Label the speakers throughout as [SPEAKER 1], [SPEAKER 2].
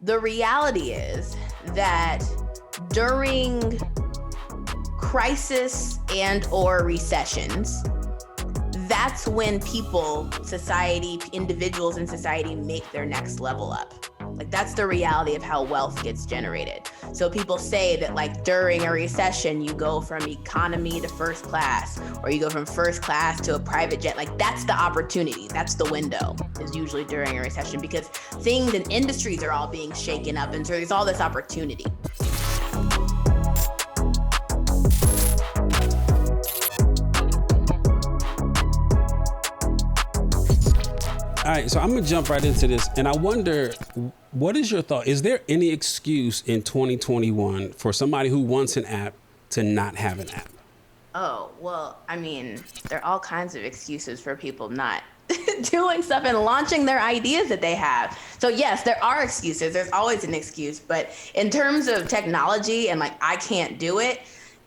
[SPEAKER 1] The reality is that during crisis and or recessions, that's when people, society, individuals in society make their next level up. Like that's the reality of how wealth gets generated. So people say that like during a recession, you go from economy to first class, or you go from first class to a private jet. Like that's the opportunity. That's the window is usually during a recession because things and industries are all being shaken up. And so there's all this opportunity.
[SPEAKER 2] All right, so I'm going to jump right into this. And I wonder, what is your thought? Is there any excuse in 2021 for somebody who wants an app to not have an app?
[SPEAKER 1] Oh, well, I mean, there are all kinds of excuses for people not doing stuff and launching their ideas that they have. So yes, there are excuses. There's always an excuse. But in terms of technology and like, I can't do it,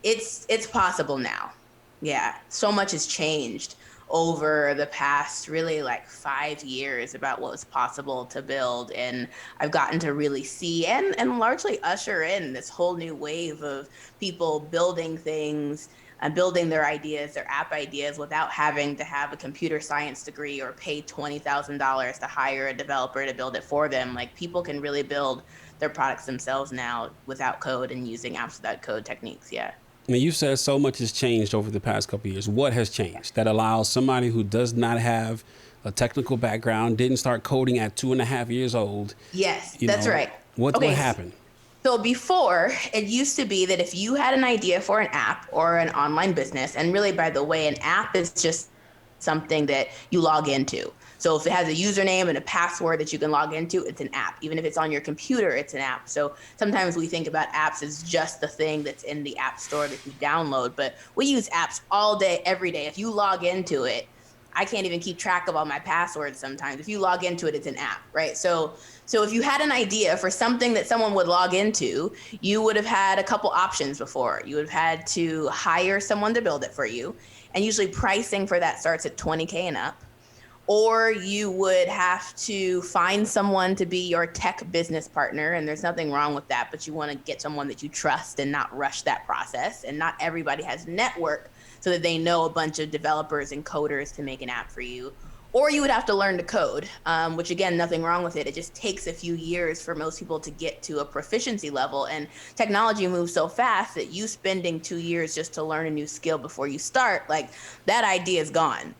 [SPEAKER 1] it's possible now. Yeah, so much has changed over the past really like 5 years about what was possible to build. And I've gotten to really see and largely usher in this whole new wave of people building things and building their ideas, their app ideas, without having to have a computer science degree or pay $20,000 to hire a developer to build it for them. Like people can really build their products themselves now without code and using apps without code techniques. Yeah.
[SPEAKER 2] Now, you said so much has changed over the past couple of years. What has changed that allows somebody who does not have a technical background, didn't start coding at 2.5 years old?
[SPEAKER 1] Yes, that's right.
[SPEAKER 2] What happened?
[SPEAKER 1] So before, it used to be that if you had an idea for an app or an online business, and really, by the way, an app is just something that you log into. So if it has a username and a password that you can log into, it's an app. Even if it's on your computer, it's an app. So sometimes we think about apps as just the thing that's in the app store that you download, but we use apps all day, every day. If you log into it, I can't even keep track of all my passwords sometimes. If you log into it, it's an app, right? So if you had an idea for something that someone would log into, you would have had a couple options before. You would have had to hire someone to build it for you. And usually pricing for that starts at $20K and up. Or you would have to find someone to be your tech business partner. And there's nothing wrong with that, but you want to get someone that you trust and not rush that process. And not everybody has a network so that they know a bunch of developers and coders to make an app for you. Or you would have to learn to code, which again, nothing wrong with it. It just takes a few years for most people to get to a proficiency level. And technology moves so fast that you spending 2 years just to learn a new skill before you start, like that idea is gone.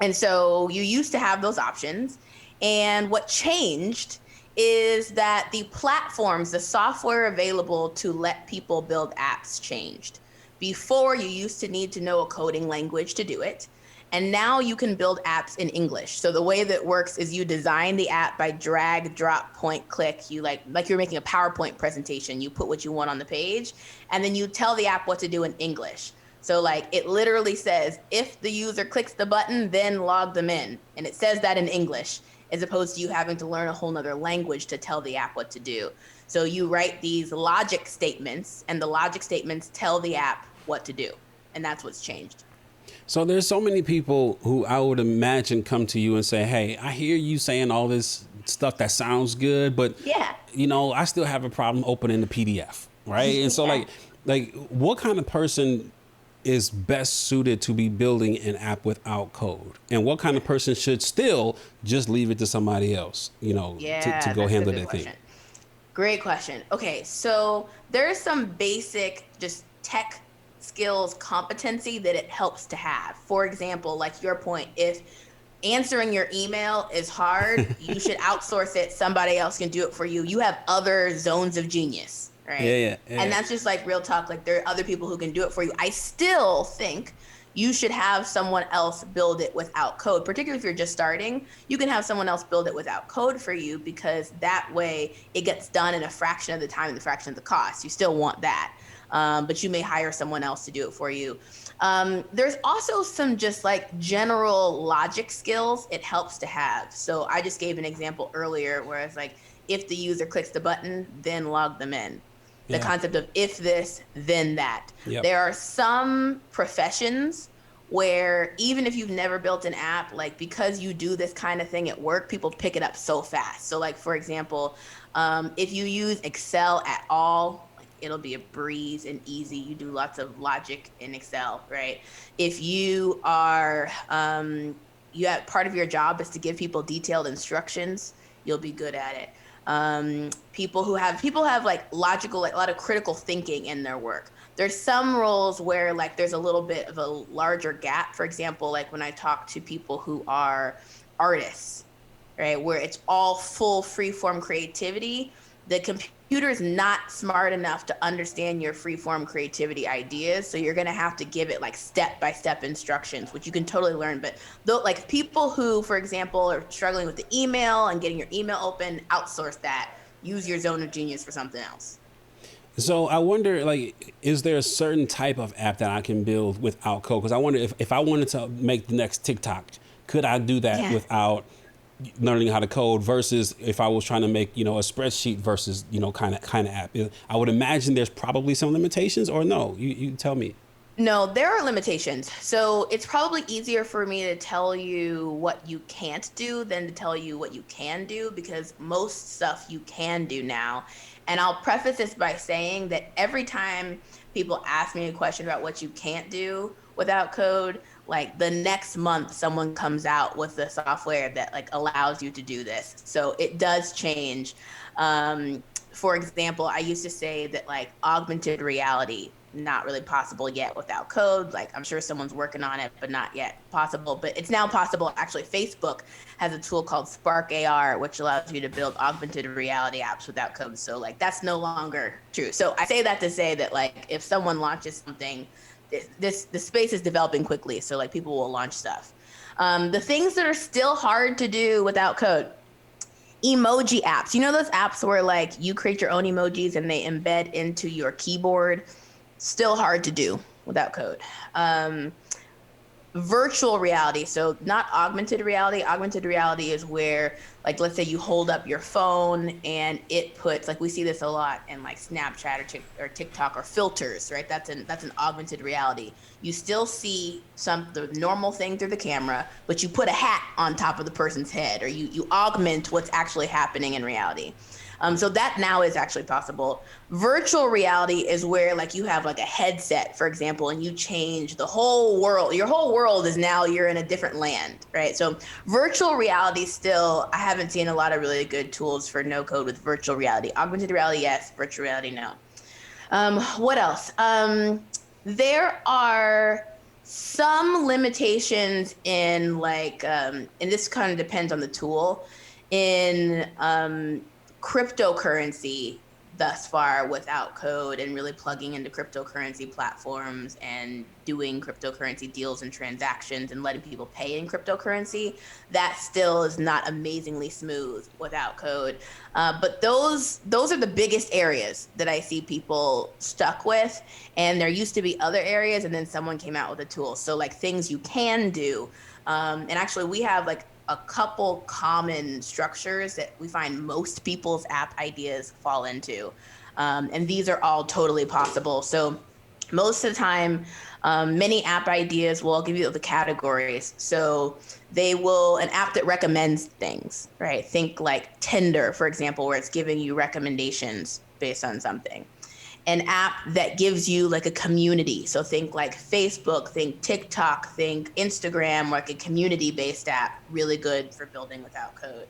[SPEAKER 1] And so you used to have those options. And what changed is that the platforms, the software available to let people build apps changed. Before, you used to need to know a coding language to do it. And now you can build apps in English. So the way that works is you design the app by drag, drop, point, click. You like you're making a PowerPoint presentation. You put what you want on the page, and then you tell the app what to do in English. So like it literally says, if the user clicks the button, then log them in. And it says that in English, as opposed to you having to learn a whole nother language to tell the app what to do. So you write these logic statements, and the logic statements tell the app what to do. And that's what's changed.
[SPEAKER 2] So there's so many people who I would imagine come to you and say, hey, I hear you saying all this stuff that sounds good, but
[SPEAKER 1] yeah,
[SPEAKER 2] I still have a problem opening the PDF, right? And so like what kind of person is best suited to be building an app without code? And what kind of person should still just leave it to somebody else, to go handle their thing?
[SPEAKER 1] Great question. Okay, so there's some basic just tech skills competency that it helps to have. For example, like your point, if answering your email is hard, you should outsource it. Somebody else can do it for you. You have other zones of genius. Right.
[SPEAKER 2] Yeah.
[SPEAKER 1] And that's just like real talk. Like there are other people who can do it for you. I still think you should have someone else build it without code, particularly if you're just starting. You can have someone else build it without code for you, because that way it gets done in a fraction of the time and a fraction of the cost. You still want that. But you may hire someone else to do it for you. There's also some just like general logic skills it helps to have. So I just gave an example earlier where it's like, if the user clicks the button, then log them in. The concept of if this, then that.
[SPEAKER 2] Yep.
[SPEAKER 1] There are some professions where even if you've never built an app, like because you do this kind of thing at work, people pick it up so fast. So, like for example, if you use Excel at all, like it'll be a breeze and easy. You do lots of logic in Excel, right? If you have part of your job is to give people detailed instructions, you'll be good at it. People have like logical, like a lot of critical thinking in their work. There's some roles where like there's a little bit of a larger gap. For example, like when I talk to people who are artists, right, where it's all full free form creativity, the computer is not smart enough to understand your free form creativity ideas. So you're going to have to give it like step by step instructions, which you can totally learn. But though, like people who, for example, are struggling with the email and getting your email open, outsource that. Use your zone of genius for something else.
[SPEAKER 2] So I wonder, like, is there a certain type of app that I can build without code? Because I wonder if I wanted to make the next TikTok, could I do that
[SPEAKER 1] Yeah.
[SPEAKER 2] without learning how to code? Versus if I was trying to make, a spreadsheet versus, kind of app. I would imagine there's probably some limitations, or no? You tell me.
[SPEAKER 1] No, there are limitations. So it's probably easier for me to tell you what you can't do than to tell you what you can do because most stuff you can do now. And I'll preface this by saying that every time people ask me a question about what you can't do without code, like the next month someone comes out with the software that like allows you to do this. So it does change. For example, I used to say that like augmented reality not really possible yet without code. Like I'm sure someone's working on it, but not yet possible. But it's now possible. Actually, Facebook has a tool called Spark AR, which allows you to build augmented reality apps without code. So like that's no longer true. So I say that to say that like if someone launches something, the space is developing quickly. So like people will launch stuff. The things that are still hard to do without code, emoji apps. You know those apps where like you create your own emojis and they embed into your keyboard? Still hard to do without code. Um, Virtual reality, so not augmented reality. Augmented reality is where like let's say you hold up your phone and it puts, like we see this a lot in like Snapchat or TikTok or filters, right? That's an augmented reality. You still see some the normal thing through the camera, but you put a hat on top of the person's head, or you augment what's actually happening in reality. So that now is actually possible. Virtual reality is where like you have like a headset, for example, and you change the whole world. Your whole world is now you're in a different land, right? So virtual reality still, I haven't seen a lot of really good tools for no code with virtual reality. Augmented reality, yes. Virtual reality, no. What else? There are some limitations in like, and this kind of depends on the tool, in cryptocurrency thus far without code and really plugging into cryptocurrency platforms and doing cryptocurrency deals and transactions and letting people pay in cryptocurrency. That still is not amazingly smooth without code. But those are the biggest areas that I see people stuck with. And there used to be other areas, and then someone came out with a tool. So like things you can do. And actually we have like a couple common structures that we find most people's app ideas fall into. And these are all totally possible. So most of the time, many app ideas will give you the categories. So an app that recommends things, right? Think like Tinder, for example, where it's giving you recommendations based on something. An app that gives you like a community. So think like Facebook, think TikTok, think Instagram, like a community based app, really good for building without code.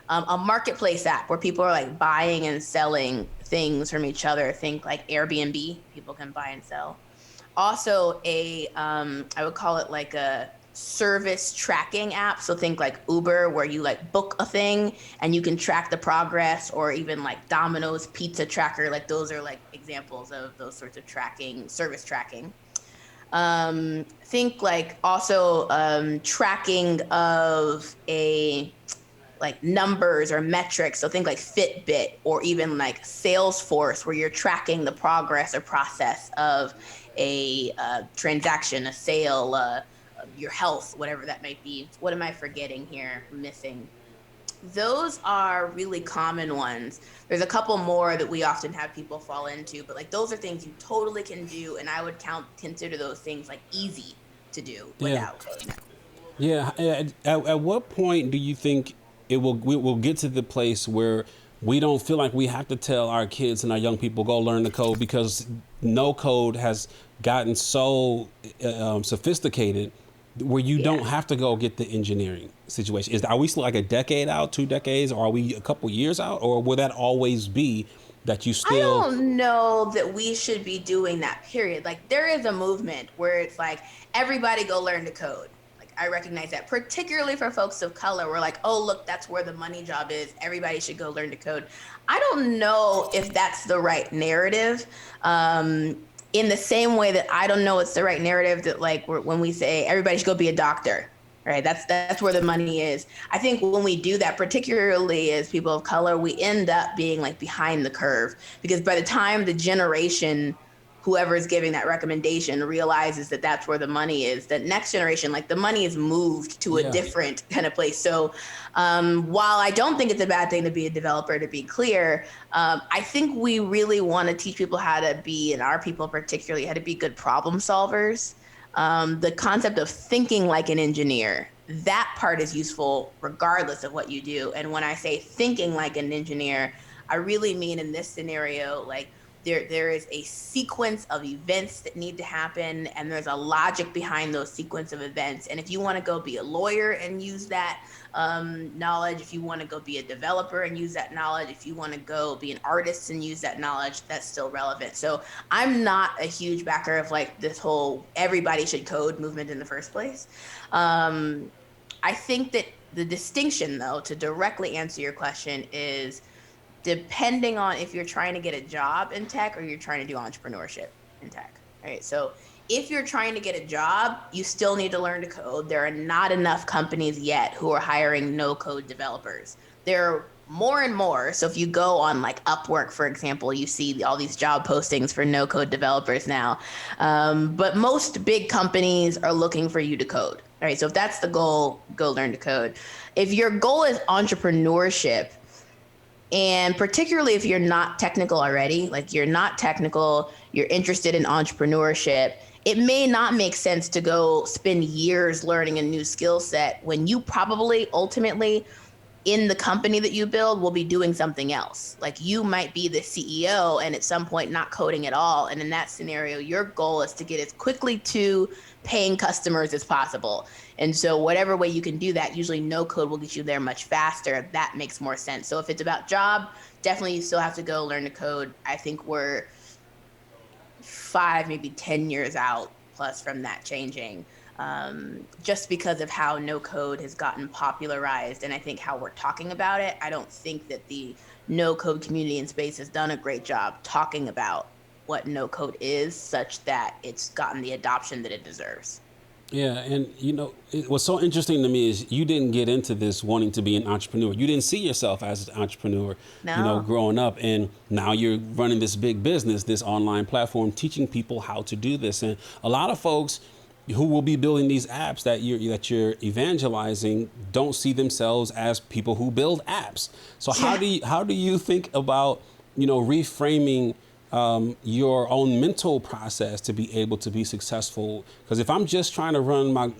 [SPEAKER 1] A marketplace app where people are like buying and selling things from each other. Think like Airbnb, people can buy and sell. Also I would call it like a service tracking app. So think like Uber, where you like book a thing and you can track the progress, or even like Domino's Pizza Tracker. Like those are like examples of those sorts of service tracking. Think like also tracking of a like numbers or metrics. So think like Fitbit or even like Salesforce, where you're tracking the progress or process of a transaction, a sale, your health, whatever that might be. What am I forgetting here? Missing. Those are really common ones. There's a couple more that we often have people fall into, but like those are things you totally can do, and I would consider those things like easy to do
[SPEAKER 2] Yeah.
[SPEAKER 1] without code now.
[SPEAKER 2] Yeah. At what point do you think we will get to the place where we don't feel like we have to tell our kids and our young people go learn the code because no code has gotten so sophisticated where you
[SPEAKER 1] Yeah.
[SPEAKER 2] don't have to go get the engineering situation? Are we still like a decade out, 2 decades, or are we a couple years out, or will that always be that you
[SPEAKER 1] I
[SPEAKER 2] still?
[SPEAKER 1] don't know that we should be doing that, period. Like, there is a movement where it's like, everybody go learn to code. Like, I recognize that, particularly for folks of color. We're like, oh, look, that's where the money job is. Everybody should go learn to code. I don't know if that's the right narrative. In the same way that I don't know it's the right narrative that, like, when we say everybody should go be a doctor, right? That's where the money is. I think when we do that, particularly as people of color, we end up being like behind the curve, because by the time the generation, whoever is giving that recommendation, realizes that that's where the money is, the next generation, like, the money is moved to a
[SPEAKER 2] Yeah.
[SPEAKER 1] different kind of place. So while I don't think it's a bad thing to be a developer, to be clear, I think we really want to teach people how to be, and our people particularly, how to be good problem solvers. The concept of thinking like an engineer, that part is useful regardless of what you do. And when I say thinking like an engineer, I really mean, in this scenario, like, there is a sequence of events that need to happen, and there's a logic behind those sequence of events. And if you want to go be a lawyer and use that knowledge, if you want to go be a developer and use that knowledge, if you want to go be an artist and use that knowledge, that's still relevant. So I'm not a huge backer of like this whole everybody should code movement in the first place. I think that the distinction, though, to directly answer your question, is depending on if you're trying to get a job in tech or you're trying to do entrepreneurship in tech. Right. So if you're trying to get a job, you still need to learn to code. There are not enough companies yet who are hiring no code developers. There are more and more. So if you go on like Upwork, for example, you see all these job postings for no code developers now. But most big companies are looking for you to code. All right. So if that's the goal, go learn to code. If your goal is entrepreneurship, and particularly if you're not technical already, like, you're not technical, you're interested in entrepreneurship, it may not make sense to go spend years learning a new skill set when you probably ultimately, in the company that you build, will be doing something else. Like, you might be the CEO and at some point not coding at all. And in that scenario, your goal is to get as quickly to paying customers as possible. And so whatever way you can do that, usually no code will get you there much faster. That makes more sense. So if it's about job, definitely you still have to go learn to code. I think we're 5, maybe 10 years out plus from that changing, just because of how no code has gotten popularized. And I think how we're talking about it, I don't think that the no code community in space has done a great job talking about what no code is, such that it's gotten the adoption that it deserves.
[SPEAKER 2] Yeah, and what's so interesting to me is you didn't get into this wanting to be an entrepreneur. You didn't see yourself as an entrepreneur,
[SPEAKER 1] No.
[SPEAKER 2] growing up, and now you're running this big business, this online platform, teaching people how to do this. And a lot of folks who will be building these apps that you're evangelizing don't see themselves as people who build apps. So
[SPEAKER 1] Yeah.
[SPEAKER 2] how do you think about reframing your own mental process to be able to be successful? Because if I'm just trying to run my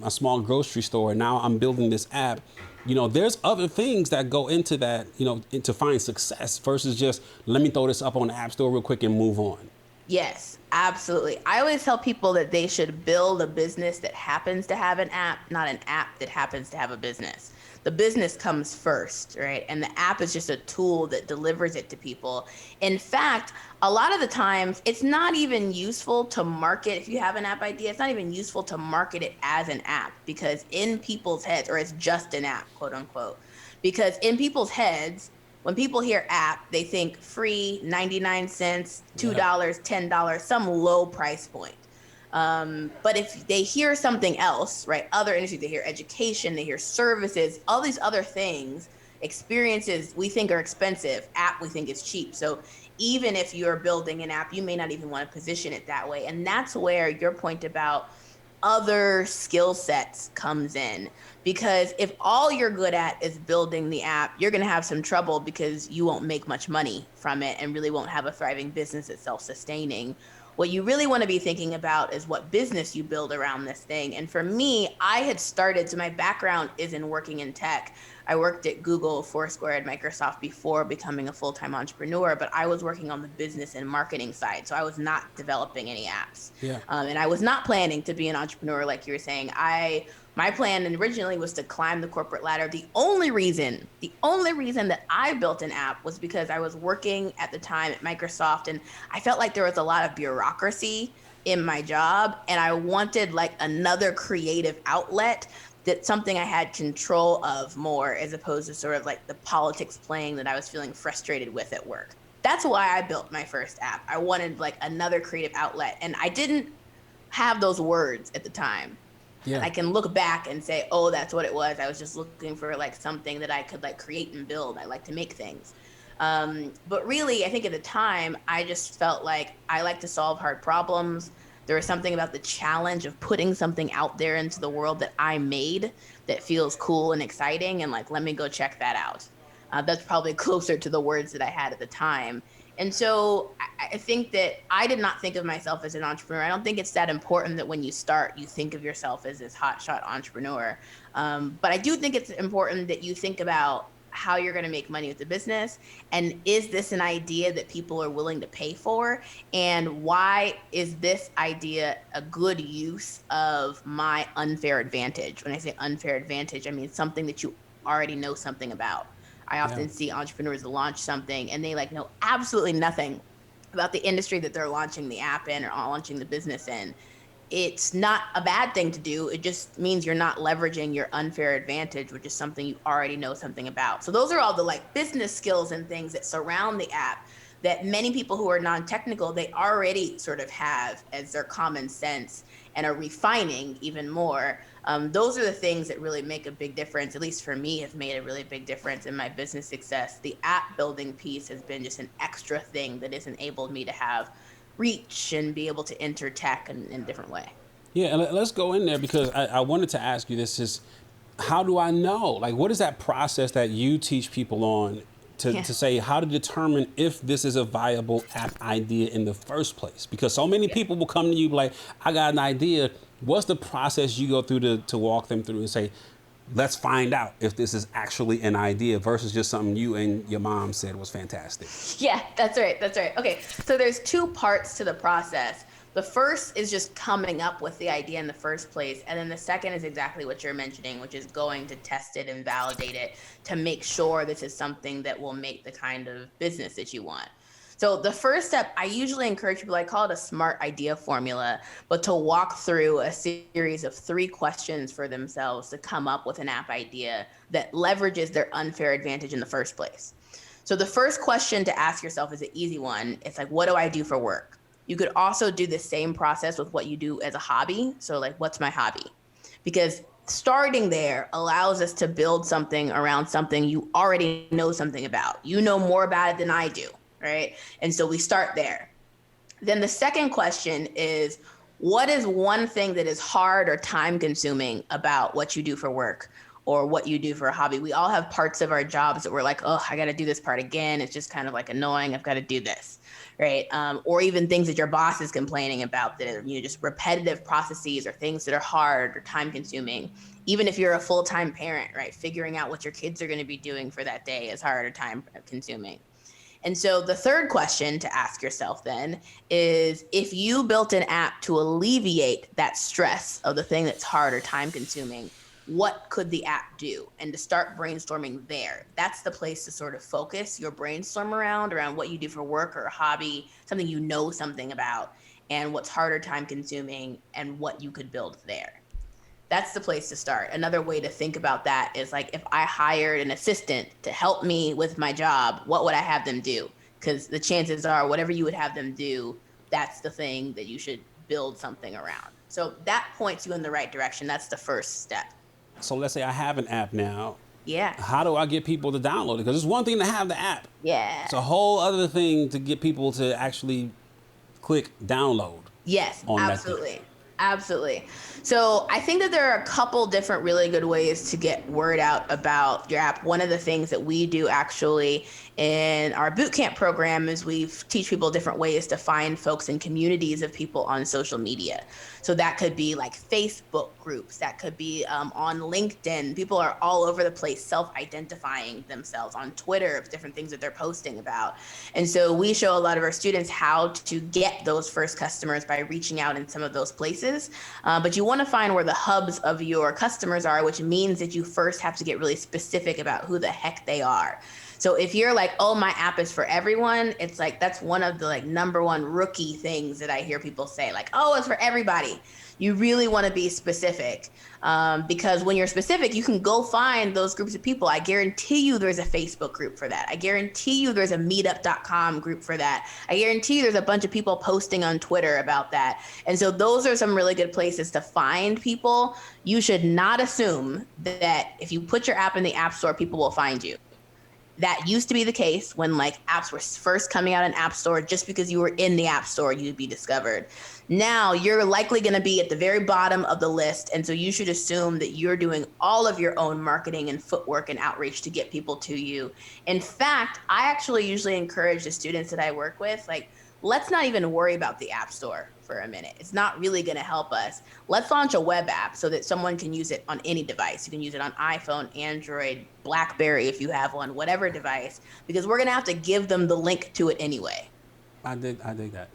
[SPEAKER 2] small grocery store and now I'm building this app, there's other things that go into that, to find success versus just let me throw this up on the app store real quick and move on.
[SPEAKER 1] Yes, absolutely. I always tell people that they should build a business that happens to have an app, not an app that happens to have a business. The business comes first, right? And the app is just a tool that delivers it to people. In fact, a lot of the times it's not even useful to market. If you have an app idea, it's not even useful to market it as an app, because in people's heads, or it's just an app, quote unquote, because in people's heads, when people hear app, they think free, 99 cents,
[SPEAKER 2] Yeah.
[SPEAKER 1] $2, $10, some low price point. But if they hear something else, right, other industries, they hear education, they hear services, all these other things, experiences we think are expensive, app we think is cheap. So even if you're building an app, you may not even want to position it that way. And that's where your point about other skill sets comes in, because if all you're good at is building the app, you're going to have some trouble because you won't make much money from it and really won't have a thriving business that's self-sustaining. What you really want to be thinking about is what business you build around this thing. And for me, I had started, so my background is in working in tech. I worked at Google, Foursquare, and Microsoft before becoming a full-time entrepreneur, but I was working on the business and marketing side. So I was not developing any apps.
[SPEAKER 2] Yeah.
[SPEAKER 1] And I was not planning to be an entrepreneur like you were saying. My plan originally was to climb the corporate ladder. The only reason that I built an app was because I was working at the time at Microsoft, and I felt like there was a lot of bureaucracy in my job, and I wanted like another creative outlet, that something I had control of more, as opposed to sort of like the politics playing that I was feeling frustrated with at work. That's why I built my first app. I wanted like another creative outlet, and I didn't have those words at the time. And
[SPEAKER 2] Yeah.
[SPEAKER 1] I can look back and say, oh, that's what it was. I was just looking for like something that I could like create and build. I like to make things. But really, I think at the time, I just felt like I like to solve hard problems. There was something about the challenge of putting something out there into the world that I made that feels cool and exciting. And like, let me go check that out. That's probably closer to the words that I had at the time. And so I think that I did not think of myself as an entrepreneur. I don't think it's that important that when you start, you think of yourself as this hotshot entrepreneur. But I do think it's important that you think about how you're going to make money with the business, and is this an idea that people are willing to pay for, and why is this idea a good use of my unfair advantage? When I say unfair advantage, I mean something that you already know something about. I
[SPEAKER 2] Yeah.
[SPEAKER 1] often see entrepreneurs launch something and they like know absolutely nothing about the industry that they're launching the app in or launching the business in. It's not a bad thing to do. It just means you're not leveraging your unfair advantage, which is something you already know something about. So those are all the like business skills and things that surround the app that many people who are non-technical, they already sort of have as their common sense and are refining even more. Those are the things that really make a big difference, at least for me, have made a really big difference in my business success. The app building piece has been just an extra thing that has enabled me to have reach and be able to enter tech in a different way.
[SPEAKER 2] Yeah, and let's go in there because I wanted to ask you this is how do I know? Like, what is that process that you teach people on
[SPEAKER 1] Yeah.
[SPEAKER 2] to say how to determine if this is a viable app idea in the first place? Because so many
[SPEAKER 1] Yeah.
[SPEAKER 2] people will come to you like, I got an idea. What's the process you go through to walk them through and say, let's find out if this is actually an idea versus just something you and your mom said was fantastic?
[SPEAKER 1] Yeah, that's right. That's right. Okay. So there's two parts to the process. The first is just coming up with the idea in the first place. And then the second is exactly what you're mentioning, which is going to test it and validate it to make sure this is something that will make the kind of business that you want. So the first step, I usually encourage people, I call it a SMART idea formula, but to walk through a series of 3 questions for themselves to come up with an app idea that leverages their unfair advantage in the first place. So the first question to ask yourself is an easy one. It's like, what do I do for work? You could also do the same process with what you do as a hobby. So like, what's my hobby? Because starting there allows us to build something around something you already know something about. You know more about it than I do, right? And so we start there. Then the second question is, what is one thing that is hard or time consuming about what you do for work or what you do for a hobby? We all have parts of our jobs that we're like, oh, I got to do this part again. It's just kind of like annoying. I've got to do this, right? Or even things that your boss is complaining about that are, just repetitive processes or things that are hard or time consuming. Even if you're a full-time parent, right? Figuring out what your kids are going to be doing for that day is hard or time consuming. And so the third question to ask yourself then is, if you built an app to alleviate that stress of the thing that's hard or time consuming, what could the app do? And to start brainstorming there. That's the place to sort of focus your brainstorm around what you do for work or a hobby, something you know something about, and what's harder time consuming and what you could build there. That's the place to start. Another way to think about that is like, if I hired an assistant to help me with my job, what would I have them do? Because the chances are, whatever you would have them do, that's the thing that you should build something around. So that points you in the right direction. That's the first step.
[SPEAKER 2] So let's say I have an app now.
[SPEAKER 1] Yeah.
[SPEAKER 2] How do I get people to download it? Because it's one thing to have the app.
[SPEAKER 1] Yeah.
[SPEAKER 2] It's a whole other thing to get people to actually click download
[SPEAKER 1] Yes,
[SPEAKER 2] on that thing.
[SPEAKER 1] absolutely. Absolutely. So I think that there are a couple different really good ways to get word out about your app. One of the things that we do actually In our boot camp program is we teach people different ways to find folks in communities of people on social media. So that could be like Facebook groups, that could be on LinkedIn. People are all over the place self-identifying themselves on Twitter of different things that they're posting about. And so we show a lot of our students how to get those first customers by reaching out in some of those places. But you want to find where the hubs of your customers are, which means that you first have to get really specific about who the heck they are. So if you're like, oh, my app is for everyone, it's like, that's one of the like number one rookie things that I hear people say, like, oh, it's for everybody. You really want to be specific, because when you're specific, you can go find those groups of people. I guarantee you there's a Facebook group for that. I guarantee you there's a meetup.com group for that. I guarantee you there's a bunch of people posting on Twitter about that. And so those are some really good places to find people. You should not assume that if you put your app in the App Store, people will find you. That used to be the case when like apps were first coming out in App Store. Just because you were in the App Store, you'd be discovered. Now you're likely going to be at the very bottom of the list. And so you should assume that you're doing all of your own marketing and footwork and outreach to get people to you. In fact, I actually usually encourage the students that I work with, like, let's not even worry about the App Store for a minute. It's not really going to help us. Let's launch a web app so that someone can use it on any device. You can use it on iPhone, Android, BlackBerry if you have one, whatever device, because we're going to have to give them the link to it anyway.
[SPEAKER 2] I dig that.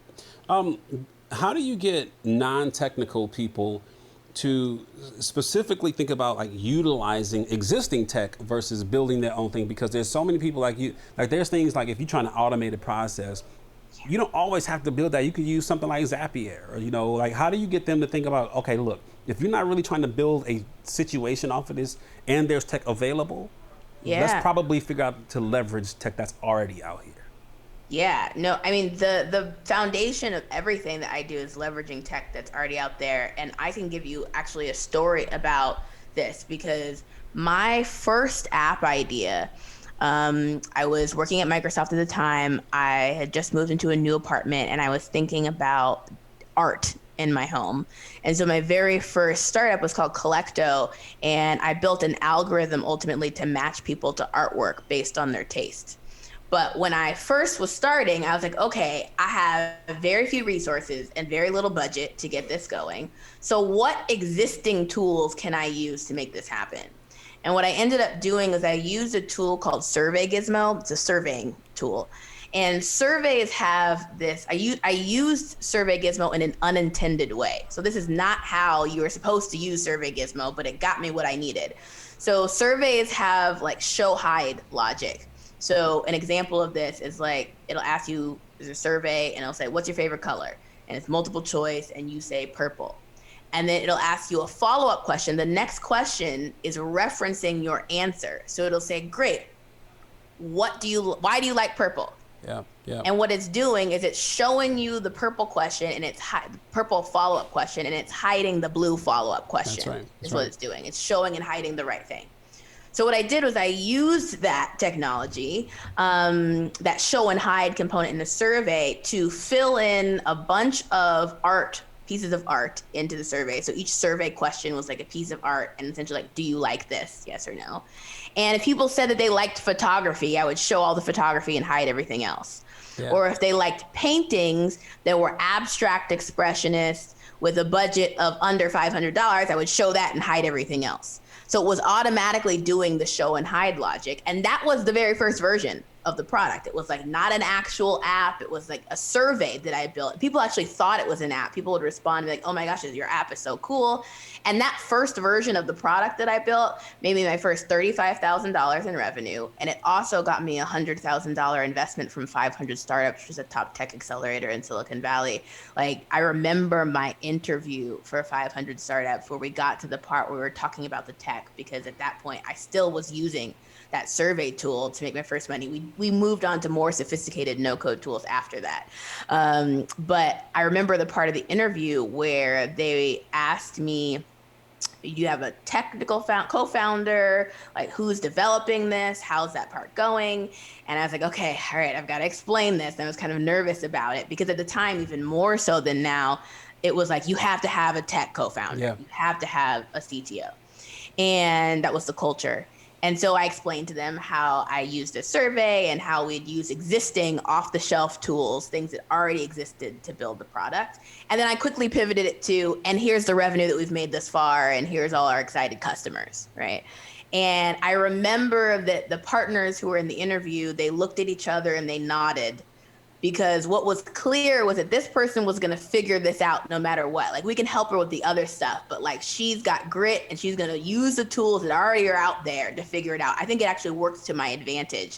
[SPEAKER 2] How do you get non-technical people to specifically think about like utilizing existing tech versus building their own thing? Because there's so many people like you, like there's things like if you're trying to automate a process, you don't always have to build that. You could use something like Zapier, or, you know, like how do you get them to think about, okay, look, if you're not really trying to build a situation off of this and there's tech available, let's probably figure out to leverage tech that's already out here.
[SPEAKER 1] Yeah, no, I mean, the foundation of everything that I do is leveraging tech that's already out there. And I can give you actually a story about this, because my first app idea, I was working at Microsoft at the time. I had just moved into a new apartment and I was thinking about art in my home. And so my very first startup was called Collecto, and I built an algorithm ultimately to match people to artwork based on their taste. But when I first was starting, I was like, okay, I have very few resources and very little budget to get this going. So what existing tools can I use to make this happen? And what I ended up doing is I used a tool called Survey Gizmo. It's a surveying tool. And surveys have this, I used Survey Gizmo in an unintended way. So this is not how you were supposed to use Survey Gizmo, but it got me what I needed. So surveys have like show hide logic. So an example of this is like, it'll ask you, there's a survey and it'll say, what's your favorite color? And it's multiple choice and you say purple. And then it'll ask you a follow-up question. The next question is referencing your answer. So it'll say, great, why do you like purple?
[SPEAKER 2] Yeah, yeah.
[SPEAKER 1] And what it's doing is it's showing you the purple question and it's purple follow-up question, and it's hiding the blue follow-up question.
[SPEAKER 2] That's right.
[SPEAKER 1] That's what it's doing. It's showing and hiding the right thing. So what I did was I used that technology, that show and hide component in the survey, to fill in a bunch of pieces of art into the survey. So each survey question was like a piece of art, and essentially like, do you like this? Yes or no. And if people said that they liked photography, I would show all the photography and hide everything else. Yeah. Or if they liked paintings that were abstract expressionists with a budget of under $500, I would show that and hide everything else. So it was automatically doing the show and hide logic. And that was the very first version of the product. It was like not an actual app. It was like a survey that I built. People actually thought it was an app. People would respond and be like, oh my gosh, your app is so cool. And that first version of the product that I built made me my first $35,000 in revenue. And it also got me a $100,000 investment from 500 Startups, which is a top tech accelerator in Silicon Valley. Like, I remember my interview for 500 Startups where we got to the part where we were talking about the tech, because at that point I still was using that survey tool to make my first money. We moved on to more sophisticated no-code tools after that. But I remember the part of the interview where they asked me, you have a technical co-founder, like who's developing this? How's that part going? And I was like, okay, all right, I've got to explain this. And I was kind of nervous about it because at the time, even more so than now, it was like, you have to have a tech co-founder. Yeah. You have to have a CTO. And that was the culture. And so I explained to them how I used a survey and how we'd use existing off-the-shelf tools, things that already existed to build the product. And then I quickly pivoted it to, and here's the revenue that we've made thus far, and here's all our excited customers, right? And I remember that the partners who were in the interview, they looked at each other and they nodded, because what was clear was that this person was going to figure this out no matter what. Like, we can help her with the other stuff, but like, she's got grit and she's going to use the tools that already are out there to figure it out. I think it actually works to my advantage.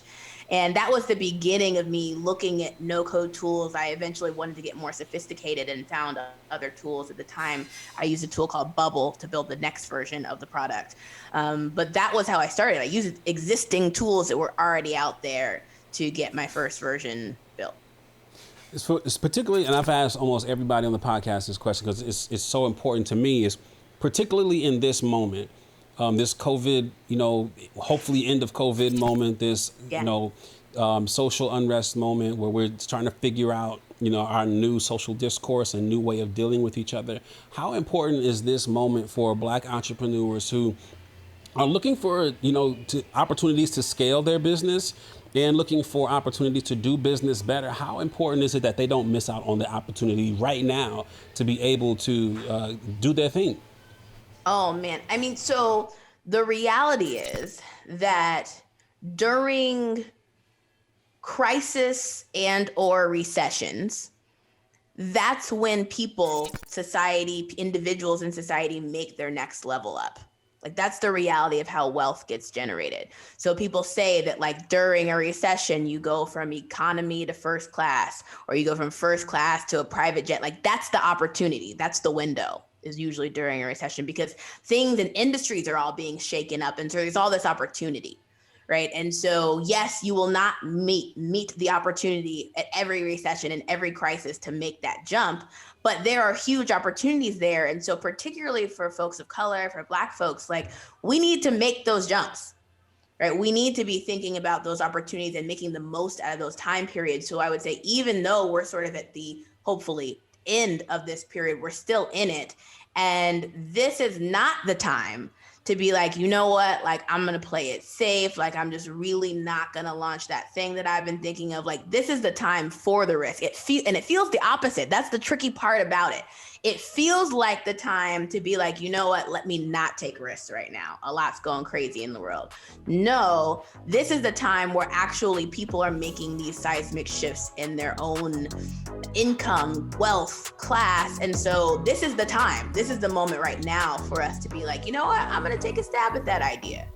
[SPEAKER 1] And that was the beginning of me looking at no-code tools. I eventually wanted to get more sophisticated and found other tools. At the time, I used a tool called Bubble to build the next version of the product. But that was how I started. I used existing tools that were already out there to get my first version built.
[SPEAKER 2] It's particularly, and I've asked almost everybody on the podcast this question because it's so important to me, is particularly in this moment, this COVID, hopefully end of COVID moment, this, social unrest moment where we're trying to figure out, our new social discourse and new way of dealing with each other. How important is this moment for Black entrepreneurs who are looking for, opportunities to scale their business and looking for opportunities to do business better? How important is it that they don't miss out on the opportunity right now to be able to do their thing?
[SPEAKER 1] Oh, man. I mean, so the reality is that during crisis and or recessions, that's when people, society, individuals in society make their next level up. Like, that's the reality of how wealth gets generated. So people say that, like, during a recession, you go from economy to first class, or you go from first class to a private jet. Like, that's the opportunity. That's the window, is usually during a recession, because things and industries are all being shaken up. And so there's all this opportunity, right? And so, yes, you will not meet the opportunity at every recession and every crisis to make that jump, but there are huge opportunities there. And so particularly for folks of color, for Black folks, like, we need to make those jumps, right? We need to be thinking about those opportunities and making the most out of those time periods. So I would say, even though we're sort of at the, hopefully, end of this period, we're still in it. And this is not the time to be like, you know what, like, I'm going to play it safe. Like, I'm just really not going to launch that thing that I've been thinking of. Like, this is the time for the risk. It feels the opposite. That's the tricky part about it. It feels like the time to be like, you know what, let me not take risks right now. A lot's going crazy in the world. No, this is the time where actually people are making these seismic shifts in their own income, wealth, class. And so this is the time. This is the moment right now for us to be like, you know what, I'm going to take a stab at that idea.